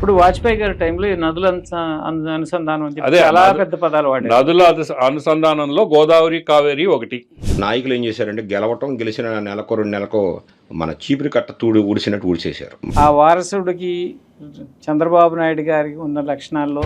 ఇప్పుడు వాజ్పేయి గారి టైంలో ఈ నదుల అనుసంధానం అని చెప్పి అదే చాలా పెద్ద పదాలు వాడారు. నదుల అనుసంధానంలో గోదావరి కావేరి ఒకటి. నాయకులు ఏం చేశారంటే గెలిచిన నెలకో 2 నెలకో మన చీపురు కట్ట ఊడిసినట్టు ఊడిచేశారు. ఆ వారసుడికి చంద్రబాబు నాయుడు గారికి ఉన్న లక్షణాల్లో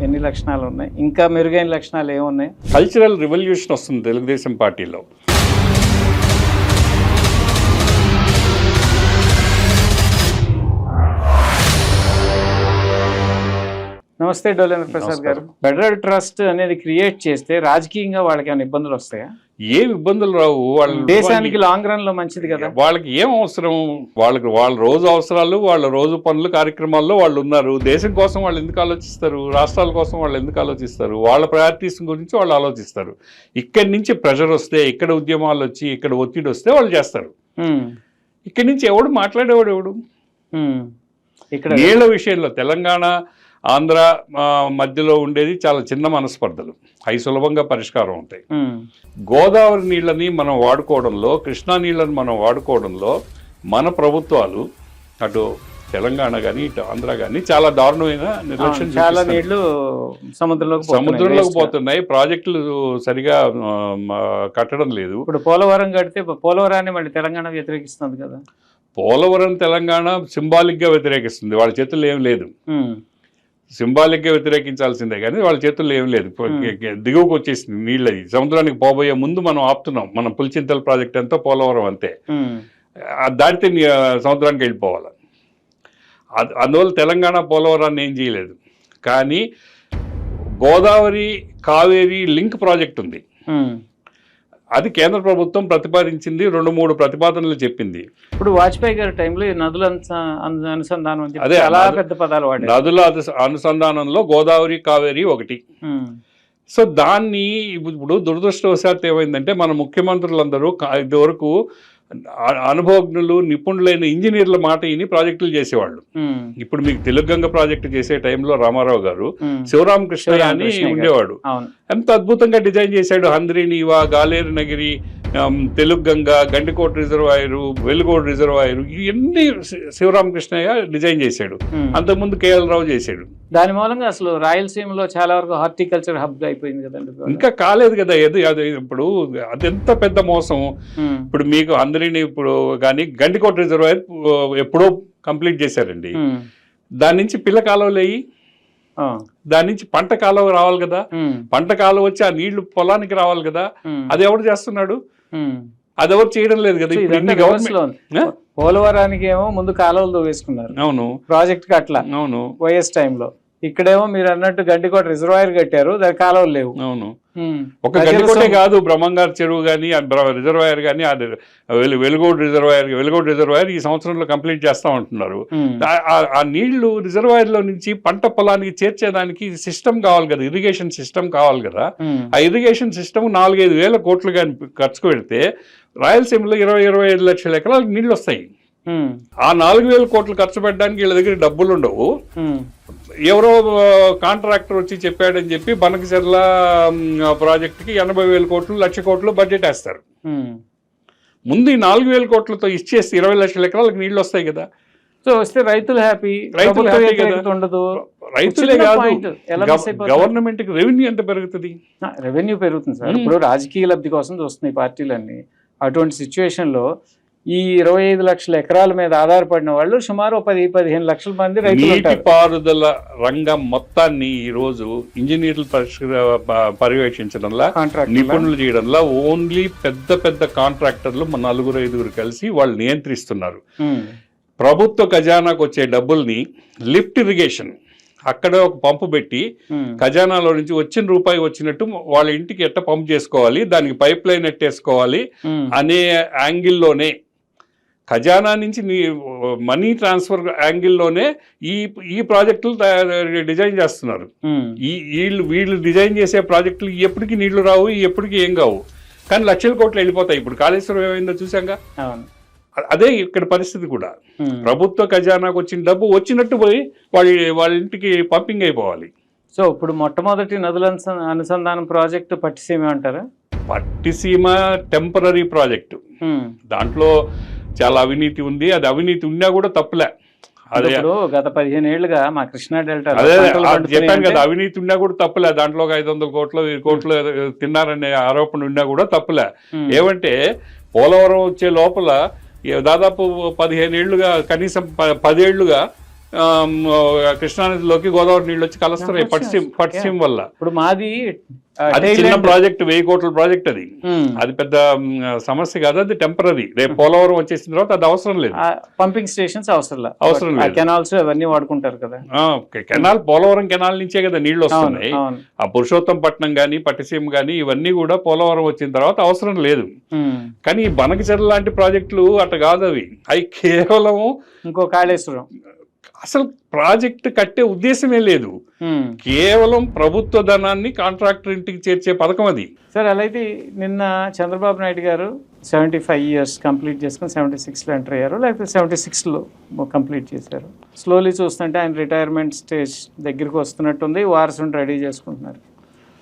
ఎన్ని లక్షణాలు ఉన్నాయి, ఇంకా మెరుగైన లక్షణాలు ఏమున్నాయి? కల్చరల్ రివల్యూషన్ వస్తుంది తెలుగుదేశం పార్టీలో. నమస్తే డోలేంద్ర ప్రసాద్ గారు. ఫెడరల్ ట్రస్ట్ అనేది క్రియేట్ చేస్తే రాజకీయంగా వాళ్ళకి ఏమైనా ఇబ్బందులు వస్తాయా? ఏం ఇబ్బందులు రావు. వాళ్ళ దేశానికి లాంగ్ రన్ లో మంచిది కదా. వాళ్ళకి ఏం అవసరం, వాళ్ళ రోజు అవసరాలు, వాళ్ళ రోజు పనులు కార్యక్రమాల్లో వాళ్ళు ఉన్నారు. దేశం కోసం వాళ్ళు ఎందుకు ఆలోచిస్తారు? రాష్ట్రాల కోసం వాళ్ళు ఎందుకు ఆలోచిస్తారు? వాళ్ళ ప్రయారిటీస్ గురించి వాళ్ళు ఆలోచిస్తారు. ఇక్కడి నుంచి ప్రెషర్ వస్తే, ఇక్కడ ఉద్యమాలు వచ్చి, ఇక్కడ ఒత్తిడి వస్తే వాళ్ళు చేస్తారు. ఇక్కడి నుంచి ఎవడు మాట్లాడేవాడు ఎవడు? ఇక్కడ నీళ్ల విషయంలో తెలంగాణ ఆంధ్ర మధ్యలో ఉండేది చాలా చిన్న మనస్పర్ధలు, అవి సులభంగా పరిష్కారం అవుతాయి. గోదావరి నీళ్ళని మనం వాడుకోవడంలో, కృష్ణా నీళ్ళని మనం వాడుకోవడంలో మన ప్రభుత్వాలు అటు తెలంగాణ కానీ ఇటు ఆంధ్ర కానీ చాలా దారుణమైన నిర్లక్ష్యం. చాలా నీళ్లు సముద్రంలోకి పోతున్నాయి. ప్రాజెక్టులు సరిగా కట్టడం లేదు. ఇప్పుడు పోలవరం కడితే పోలవరాన్ని మళ్ళీ తెలంగాణ వ్యతిరేకిస్తుంది కదా. పోలవరం తెలంగాణ సింబాలిక్గా వ్యతిరేకిస్తుంది. వాళ్ళ చేతుల్లో ఏం లేదు. సింబాలిక్గా వ్యతిరేకించాల్సిందే కానీ వాళ్ళ చేతుల్లో ఏం లేదు. దిగువకు వచ్చేసింది నీళ్ళది. సముద్రానికి పోబోయే ముందు మనం ఆపుతున్నాం. మనం పులిచింతల ప్రాజెక్ట్ ఎంతో పోలవరం అంతే. దాటితే సముద్రానికి వెళ్ళిపోవాలి. అందువల్ల తెలంగాణ పోలవరాన్ని ఏం చేయలేదు. కానీ గోదావరి కావేరి లింక్ ప్రాజెక్ట్ ఉంది. అది కేంద్ర ప్రభుత్వం ప్రతిపాదించింది. 2-3 ప్రతిపాదనలు చెప్పింది. ఇప్పుడు వాజ్పేయి గారి టైంలో ఈ నదుల అనుసంధానం అని చెప్పి చాలా పెద్ద పదాలు వాడారు. నదుల అనుసంధానంలో గోదావరి కావేరి ఒకటి. సో దాన్ని ఇప్పుడు దురదృష్టవశాత్తు ఏమైందంటే మన ముఖ్యమంత్రులందరూ ఇదివరకు అనుభవజ్ఞులు, నిపుణులైన ఇంజనీర్ల మాట ఇని ప్రాజెక్టులు చేసేవాళ్ళు. ఇప్పుడు మీకు తెలుగంగ ప్రాజెక్టు చేసే టైంలో రామారావు గారు శివరామకృష్ణ అని ఉండేవాడు. ఎంత అద్భుతంగా డిజైన్ చేశాడు. హంద్రీనీవా, గాలేరు నగిరి, తెలుగంగ, గండికోట రిజర్వాయరు, వెలుగోడు రిజర్వాయరు, ఇవన్నీ శివరామకృష్ణయ్య డిజైన్ చేశాడు. అంతకుముందు కేఎల్ రావు చేశాడు. దాని మూలంగా అసలు రాయలసీమలో చాలా వరకు హార్టికల్చర్ హబ్ అయిపోయింది కదండి. ఇంకా కాలేదు కదా. అది ఇప్పుడు అదెంత పెద్ద మోసం. ఇప్పుడు మీకు అందరినీ ఇప్పుడు కానీ గండికోట రిజర్వాయర్ ఎప్పుడో కంప్లీట్ చేశారండి. దాని నుంచి పిల్ల కాలువలు అయ్యి దాని నుంచి పంట కాలువ రావాలి కదా. పంట కాలువ వచ్చి ఆ నీళ్లు పొలానికి రావాలి కదా. అది ఎవరు చేస్తున్నాడు? అది ఎవరు చేయడం లేదు కదా. ఇప్పుడు పోలవరానికి ఏమో ముందు కాలువలు వేసుకున్నారు. అవును. ప్రాజెక్ట్ కి అట్లా. అవును. వైఎస్ టైంలో ఇక్కడేమో మీరు అన్నట్టు గండికోట రిజర్వాయర్ కట్టారు, దాని కాలువలు లేవు. అవును. ఒక గండికోటే కాదు, బ్రహ్మంగారు చెరువు కానీ రిజర్వాయర్ కానీ, వెలుగోడు రిజర్వాయర్ ఈ సంవత్సరంలో కంప్లీట్ చేస్తామంటున్నారు. ఆ నీళ్లు రిజర్వాయర్ లో నుంచి పంట పొలానికి చేర్చేదానికి సిస్టమ్ కావాలి కదా, ఇరిగేషన్ సిస్టమ్ కావాలి కదా. ఆ ఇరిగేషన్ సిస్టమ్ 4-5 వేల కోట్లు కానీ ఖర్చు పెడితే రాయలసీమలో 20-25 లక్షల ఎకరాలకు నీళ్లు వస్తాయి. ఆ 4,000 కోట్లు ఖర్చు పెట్టడానికి వీళ్ళ దగ్గర డబ్బులు ఉండవు. ఎవరో కాంట్రాక్టర్ వచ్చి చెప్పాడని చెప్పి బనకచెర్ల ప్రాజెక్టుకి 80,000 కోట్లు, 1,00,000 కోట్లు బడ్జెట్ వేస్తారు. ముందు ఈ 4,000 కోట్లతో ఇచ్చేసి 20 లక్షల ఎకరాలకు నీళ్లు వస్తాయి కదా. సో వస్తే రైతులు హ్యాపీ ఉండదు. రైతులే కాదు, గవర్నమెంట్ కి రెవెన్యూ ఎంత పెరుగుతుంది? రెవెన్యూ పెరుగుతుంది సార్. ఇప్పుడు రాజకీయ లబ్ధి కోసం చూస్తున్నాయి పార్టీలన్నీ. అటువంటి సిచ్యువేషన్ లో ఈ 25 లక్షల ఎకరాల మీద ఆధారపడిన వాళ్ళు సుమారు 10-15 లక్షల మంది రైతులు. నీటిపారుదల రంగం మొత్తాన్ని ఈ రోజు ఇంజనీర్లు పర్యవేక్షించడంలా, నిపుణులు చేయడంలా ఓన్లీ పెద్ద కాంట్రాక్టర్లు 4-5 కలిసి వాళ్ళు నియంత్రిస్తున్నారు. ప్రభుత్వ ఖజానాకు వచ్చే డబ్బుల్ని లిఫ్ట్ ఇరిగేషన్, అక్కడ ఒక పంపు పెట్టి ఖజానాలో నుంచి వచ్చిన రూపాయి వచ్చినట్టు వాళ్ళ ఇంటికి ఎట్ట పంప్ చేసుకోవాలి, దానికి పైప్ లైన్ ఎట్టేసుకోవాలి అనే యాంగిల్లోనే, ఖజానా నుంచి మనీ ట్రాన్స్ఫర్ యాంగిల్లోనే ఈ ప్రాజెక్టులు డిజైన్ చేస్తున్నారు. వీళ్ళు డిజైన్ చేసే ప్రాజెక్టులు ఎప్పటికీ నీళ్లు రావు, ఎప్పటికీ ఏం కావు, కానీ 1,00,000 కోట్లు వెళ్ళిపోతాయి. ఇప్పుడు కాళేశ్వరం ఏమైందో చూసాంగా. అదే ఇక్కడ పరిస్థితి కూడా. ప్రభుత్వ ఖజానాకు వచ్చిన డబ్బు వచ్చినట్టు పోయి వాళ్ళ ఇంటికి పంపింగ్ అయిపోవాలి. సో ఇప్పుడు మొట్టమొదటి నదుల అనుసంధానం ప్రాజెక్టు పట్టిసీమ అంటారా? Pattiseema temporary project. దాంట్లో చాలా అవినీతి ఉంది. అది అవినీతి ఉన్నా కూడా తప్పులే. అదే ఇప్పుడు గత 15 ఏళ్లుగా మా కృష్ణా డెల్టా అదే చెప్పాను కదా, అవినీతి ఉన్నా కూడా తప్పులే, దాంట్లో 500 కోట్లు 1000 కోట్లు తిన్నారనే ఆరోపణ ఉన్నా కూడా తప్పులే. ఏమంటే పోలవరం వచ్చే లోపల దాదాపు 15 ఏళ్లుగా కనీసం 10 ఏళ్లుగా కృష్ణానదిలోకి గోదావరి నీళ్ళు వచ్చి కలుస్తున్నాయి పట్టిసీమ వల్ల. ఇప్పుడు మాది అది చిన్న ప్రాజెక్ట్, 1000 కోట్ల ప్రాజెక్ట్. అది పెద్ద సమస్య కాదు, అది టెంపరీ. రేపు పోలవరం వచ్చేసిన తర్వాత అది అవసరం లేదు, పంపింగ్ స్టేషన్స్ అవసరం లేదు, కెనాల్స్ అవన్నీ వాడుకుంటారు కదా. కెనాల్ పోలవరం కెనాల్ నుంచే కదా నీళ్లు వస్తున్నాయి. ఆ పురుషోత్తంపట్నం గానీ పట్టిసీమ గానీ ఇవన్నీ కూడా పోలవరం వచ్చిన తర్వాత అవసరం లేదు. కానీ ఈ బనకచెర్ల లాంటి ప్రాజెక్టులు అట్ట కాదు, అవి కేవలం ఇంకో కాళేశ్వరం అసలు ప్రాజెక్ట్ కట్టే ఉద్దేశమే లేదు, కేవలం ప్రభుత్వ ధనాన్ని కాంట్రాక్టర్ ఇంటికి చేర్చే పథకం అది. సార్ అలా అయితే నిన్న చంద్రబాబు నాయుడు గారు 75 years కంప్లీట్ చేసుకుని 76లో ఎంటర్ అయ్యారు, లేకపోతే 76లో కంప్లీట్ చేశారు. స్లోలీ చూస్తుంటే ఆయన రిటైర్మెంట్ స్టేజ్ దగ్గరికి వస్తున్నట్టుంది, వారసుని రెడీ చేసుకుంటున్నారు.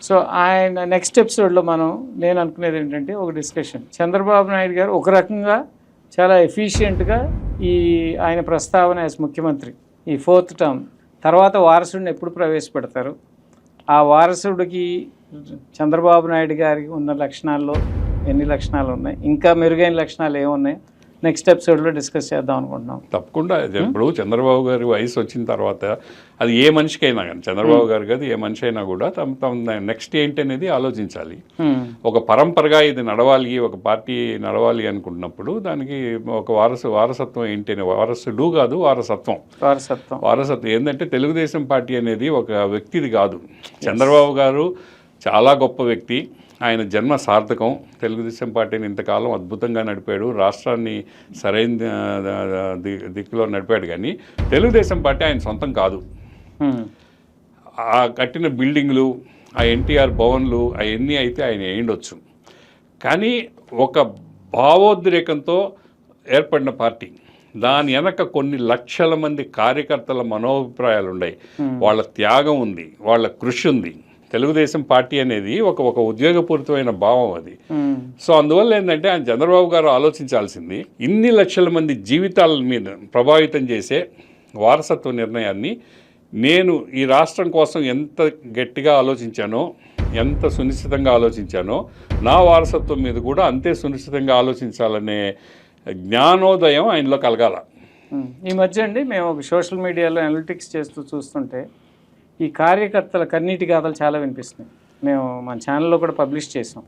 సో ఆయన నెక్స్ట్ ఎపిసోడ్లో నేను అనుకునేది ఏంటంటే ఒక డిస్కషన్, చంద్రబాబు నాయుడు గారు ఒక రకంగా చాలా ఎఫిషియెంట్గా ఆయన ప్రస్తావన యాజ్ ముఖ్యమంత్రి ఈ 4th term తర్వాత వారసుడిని ఎప్పుడు ప్రవేశపెడతారు, ఆ వారసుడికి చంద్రబాబు నాయుడు గారికి ఉన్న లక్షణాల్లో ఎన్ని లక్షణాలు ఉన్నాయి, ఇంకా మెరుగైన లక్షణాలు ఏమున్నాయి, నెక్స్ట్ ఎపిసోడ్లో డిస్కస్ చేద్దాం అనుకుంటున్నాం. తప్పకుండా. ఇప్పుడు చంద్రబాబు గారి వయసు వచ్చిన తర్వాత అది ఏ మనిషికైనా కానీ, చంద్రబాబు గారు కాదు ఏ మనిషి అయినా కూడా తమ నెక్స్ట్ ఏంటి అనేది ఆలోచించాలి. ఒక పరంపరగా ఇది నడవాలి, ఒక పార్టీ నడవాలి అనుకుంటున్నప్పుడు దానికి ఒక వారసత్వం ఏంటి అని, వారసుడు కాదు వారసత్వం ఏంటంటే తెలుగుదేశం పార్టీ అనేది ఒక వ్యక్తిది కాదు. చంద్రబాబు గారు చాలా గొప్ప వ్యక్తి, ఆయన జన్మ సార్థకం. తెలుగుదేశం పార్టీని ఇంతకాలం అద్భుతంగా నడిపాడు, రాష్ట్రాన్ని సరైన దిక్కులో నడిపాడు. కానీ తెలుగుదేశం పార్టీ ఆయన సొంతం కాదు. ఆ కట్టిన బిల్డింగ్లు, ఆ ఎన్టీఆర్ భవన్లు అవన్నీ అయితే ఆయన వేయండొచ్చు, కానీ ఒక భావోద్రేకంతో ఏర్పడిన పార్టీ, దాని వెనక కొన్ని లక్షల మంది కార్యకర్తల మనోభిప్రాయాలు ఉన్నాయి, వాళ్ళ త్యాగం ఉంది, వాళ్ళ కృషి ఉంది. తెలుగుదేశం పార్టీ అనేది ఒక ఉద్యోగపూరితమైన భావం అది. సో అందువల్ల ఏంటంటే ఆయన చంద్రబాబు గారు ఆలోచించాల్సింది, ఇన్ని లక్షల మంది జీవితాల మీద ప్రభావితం చేసే వారసత్వ నిర్ణయాన్ని నేను ఈ రాష్ట్రం కోసం ఎంత గట్టిగా ఆలోచించానో, ఎంత సునిశ్చితంగా ఆలోచించానో, నా వారసత్వం మీద కూడా అంతే సునిశ్చితంగా ఆలోచించాలనే జ్ఞానోదయం ఆయనలో కలగాల. ఈ మధ్య అండి మేము ఒక సోషల్ మీడియాలో అనలిటిక్స్ చేస్తూ చూస్తుంటే ఈ కార్యకర్తల కన్నీటి గాథలు చాలా వినిపిస్తున్నాయి. మేము మన ఛానల్లో కూడా పబ్లిష్ చేసాం,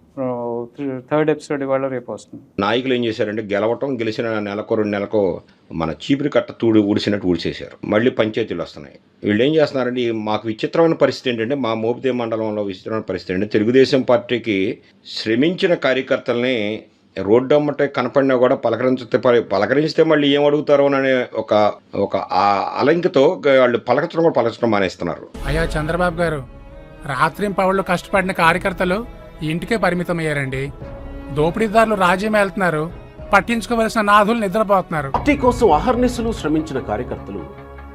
3rd episode ఇవాళ రేపు వస్తుంది. నాయకులు ఏం చేశారంటే గెలిచిన నెలకు 2 నెలలకు మన చీపురు కట్ట ఊడిసినట్టు ఊడిచేశారు. మళ్ళీ పంచాయతీలు వస్తున్నాయి. వీళ్ళు ఏం చేస్తున్నారంటే మాకు విచిత్రమైన పరిస్థితి ఏంటంటే, మా మోపిదేవి మండలంలో విచిత్రమైన పరిస్థితి ఏంటంటే, తెలుగుదేశం పార్టీకి శ్రమించిన కార్యకర్తల్ని రోడ్డు అమ్మటే కనపడినా కూడా పలకరిస్తే మళ్ళీ ఏం అడుగుతారో అనే ఒక అలంకతో వాళ్ళు పలకరించడం మానేస్తున్నారు. అయ్యా చంద్రబాబు గారు, రాత్రింపవళ్ళు కష్టపడిన కార్యకర్తలు ఇంటికే పరిమితమయ్యారండి. దోపిడీదారులు రాజ్యం వెళ్తున్నారు, పట్టించుకోవలసిన నాథులు నిద్రపోతున్నారు. పార్టీ కోసం అహర్నిశలు శ్రమించిన కార్యకర్తలు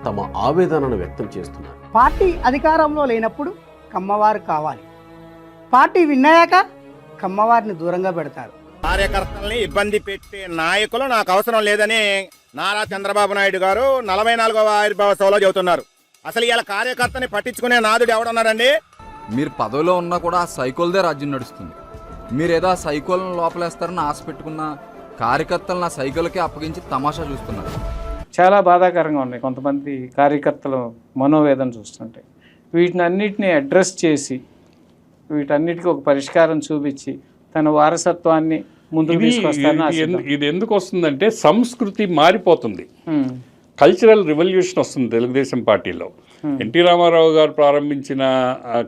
తమ ఆవేదనను వ్యక్తం చేస్తున్నారు. పార్టీ అధికారంలో లేనప్పుడు కమ్మవారు కావాలి, పార్టీ విన్నాయాక కమ్మవారిని దూరంగా పెడతారు. కార్యకర్తల్ని ఇబ్బంది పెట్టే నాయకులు నాకు అవసరం లేదని నారా చంద్రబాబు నాయుడు గారు 44వ ఆవిర్భావ సభలో చెబుతున్నారు. అసలు ఇలా కార్యకర్తని పట్టించుకునే నాదుడు ఎవడన్నారండి? మీరు పదవిలో ఉన్నా కూడా ఆ సైకోల్దే రాజ్యం నడుస్తుంది. మీరేదో ఆ సైకోలను లోపలేస్తారని ఆశ పెట్టుకున్న కార్యకర్తలను ఆ సైకోలకే అప్పగించి తమాషా చూస్తున్నారు. చాలా బాధాకరంగా ఉన్నాయి కొంతమంది కార్యకర్తల మనోవేదన చూస్తుంటే. వీటిని అన్నిటిని అడ్రస్ చేసి వీటన్నిటికీ ఒక పరిష్కారం చూపించి తన వారసత్వాన్ని ముందుకు తీసుకొస్తారని. ఇది ఎందుకు వస్తుందంటే సంస్కృతి మారిపోతుంది, కల్చరల్ రివల్యూషన్ వస్తుంది తెలుగుదేశం పార్టీలో. ఎన్టీ రామారావు గారు ప్రారంభించిన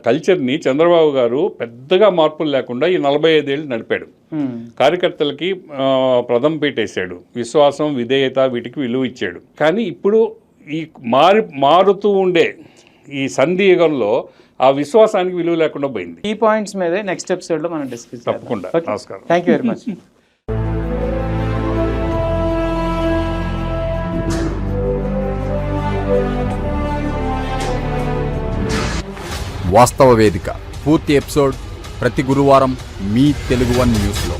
కల్చర్ని చంద్రబాబు గారు పెద్దగా మార్పులు లేకుండా ఈ 45 ఏళ్ళు నడిపాడు. కార్యకర్తలకి ప్రథమ పీటేశాడు, విశ్వాసం విధేయత వీటికి విలువ ఇచ్చాడు. కానీ ఇప్పుడు ఈ మారుతూ ఉండే ఈ సంధి యుగంలో ఆ విశ్వాసానికి విలువ లేకుండా పోయింది. ఈ పాయింట్స్ మీద నెక్స్ట్ ఎపిసోడ్లో మనం డిస్కస్ చేద్దాం. తప్పకుండా. నమస్కారం. Thank you very much. వాస్తవ వేదిక పూర్తి ఎపిసోడ్ ప్రతి గురువారం మీ తెలుగు వన్ న్యూస్లో.